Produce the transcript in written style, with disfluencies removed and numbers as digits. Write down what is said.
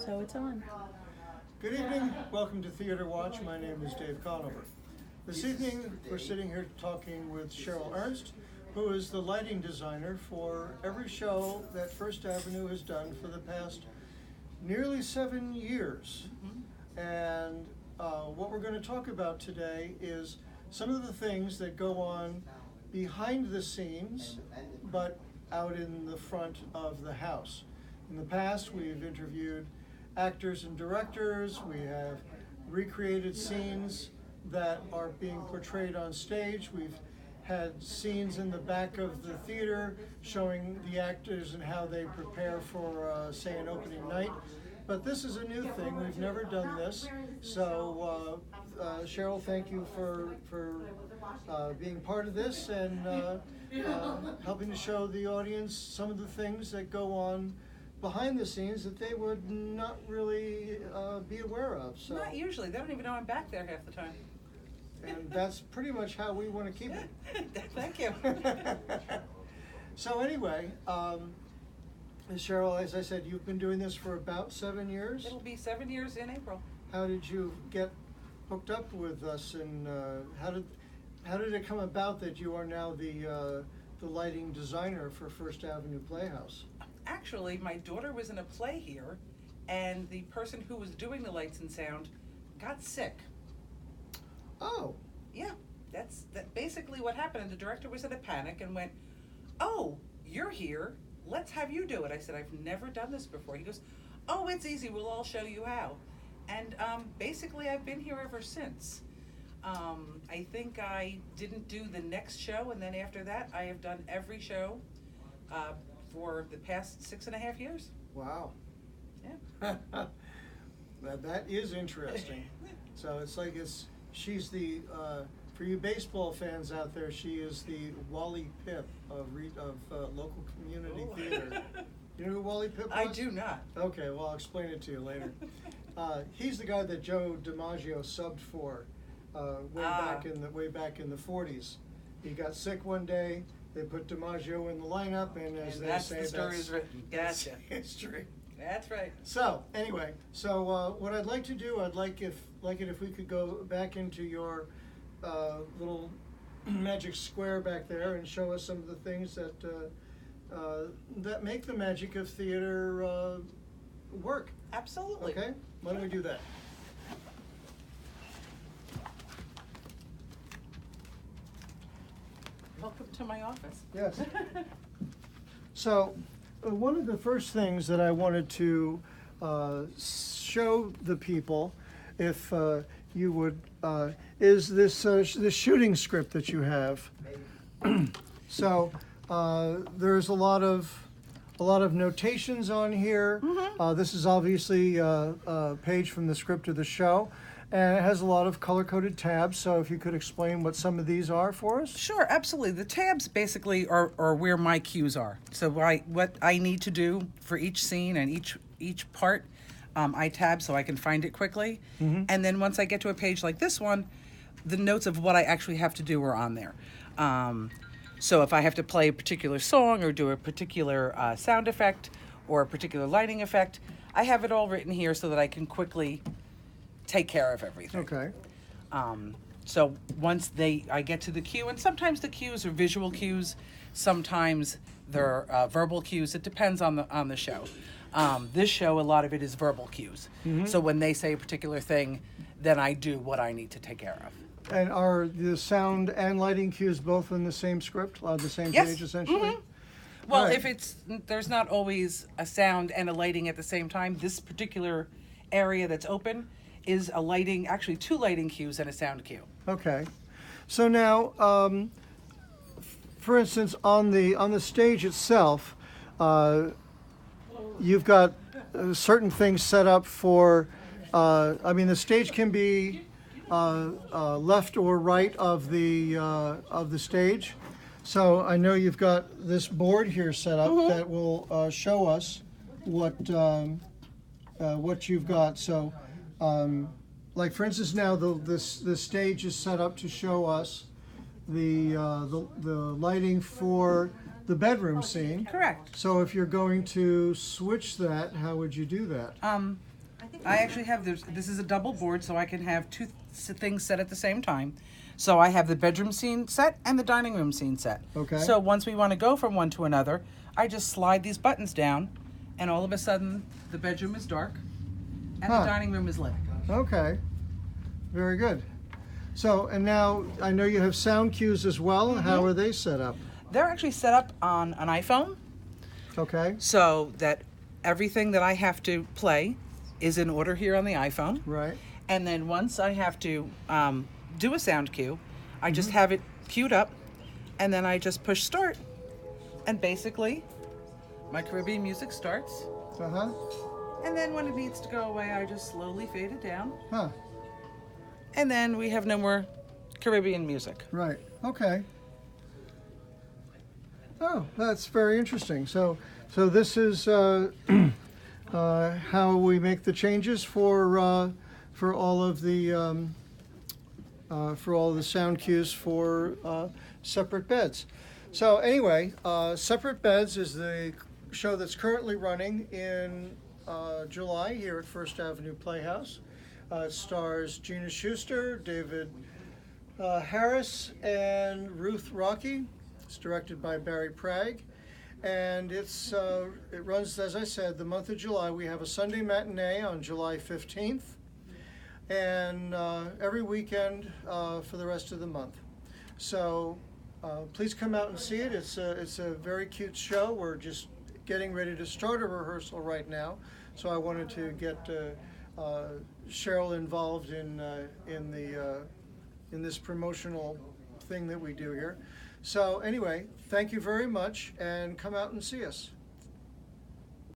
So it's on. Good evening. Welcome to Theater Watch. My name is Dave Conover. This evening, we're sitting here talking with Cheryl Ernst, who is the lighting designer for every show that First Avenue has done for the past nearly 7 years. And what we're going to talk about today is some of the things that go on behind the scenes, but out in the front of the house. In the past, we've interviewed actors and directors. We have recreated scenes that are being portrayed on stage. We've had scenes in the back of the theater showing the actors and how they prepare for, say, an opening night. But this is a new thing. We've never done this. So, Cheryl, thank you for being part of this and helping to show the audience some of the things that go on behind the scenes that they would not really be aware of. So, not usually. They don't even know I'm back there half the time. And that's pretty much how we want to keep it. Thank you. So anyway, Cheryl, as I said, you've been doing this for about 7 years. It'll be 7 years in April. How did you get hooked up with us, and how did it come about that you are now the lighting designer for First Avenue Playhouse? Actually, my daughter was in a play here, and the person who was doing the lights and sound got sick. Oh. Yeah, that's basically what happened. And the director was in a panic and went, "Oh, you're here. Let's have you do it." I said, "I've never done this before." He goes, "Oh, it's easy. We'll all show you how." And basically, I've been here ever since. I think I didn't do the next show, and then after that, I have done every show for the past 6.5 years. Wow. Yeah. That is interesting. So it's like she's the, for you baseball fans out there, she is the Wally Pipp of local community theater. You know who Wally Pipp was? I do not. Okay, well, I'll explain it to you later. He's the guy that Joe DiMaggio subbed for way back in the 40s. He got sick one day. They put DiMaggio in the lineup, and as they say, the story is written. Gotcha. History. That's right. So anyway, what I'd like to do, I'd like it if we could go back into your little magic square back there and show us some of the things that make the magic of theater work. Absolutely. Okay, why don't we do that? Welcome to my office. Yes. So, one of the first things that I wanted to show the people, if you would, is this shooting script that you have. So, there's a lot of notations on here. This is obviously a page from the script of the show. And it has a lot of color-coded tabs, so if you could explain what some of these are for us? Sure, absolutely. The tabs basically are where my cues are. So what I need to do for each scene and each part, I tab so I can find it quickly. And then once I get to a page like this one, the notes of what I actually have to do are on there. So if I have to play a particular song or do a particular sound effect or a particular lighting effect, I have it all written here so that I can quickly take care of everything. Okay. So once I get to the cue, and sometimes the cues are visual cues, sometimes they're verbal cues. It depends on the show. This show, a lot of it is verbal cues. So when they say a particular thing, then I do what I need to take care of. And are the sound and lighting cues both in the same script, on the same page, essentially? Well, Right. if there's not always a sound and a lighting at the same time, this particular area that's open is a lighting, actually 2 lighting cues and a sound cue. Okay. So now, for instance, on the stage itself, you've got certain things set up for. The stage can be left or right of the stage. So I know you've got this board here set up that will show us what you've got. So. Like for instance, now the stage is set up to show us the lighting for the bedroom scene. Correct. So if you're going to switch that, how would you do that? I actually have this is a double board, so I can have two things set at the same time. So I have the bedroom scene set and the dining room scene set. Okay. So once we want to go from one to another, I just slide these buttons down, and all of a sudden the bedroom is dark and Huh. the dining room is lit. Okay, very good. So, and now I know you have sound cues as well. How are they set up? They're actually set up on an iPhone, Okay, so that everything that I have to play is in order here on the iPhone. right. And then once I have to do a sound cue, I just have it queued up, and then I just push start, and basically my Caribbean music starts. Uh-huh. And then when it needs to go away, I just slowly fade it down, Huh, and then we have no more Caribbean music. right. Okay. Oh, that's very interesting. So this is how we make the changes for all of the sound cues for separate beds. So anyway, Separate Beds is the show that's currently running in July here at First Avenue Playhouse. It stars Gina Schuster, David Harris, and Ruth Rocky. It's directed by Barry Pragg, and it runs, as I said, the month of July. We have a Sunday matinee on July 15th, and every weekend for the rest of the month. So please come out and see it. It's a very cute show. We're just getting ready to start a rehearsal right now, so I wanted to get Cheryl involved in this promotional thing that we do here. So anyway, thank you very much, and come out and see us.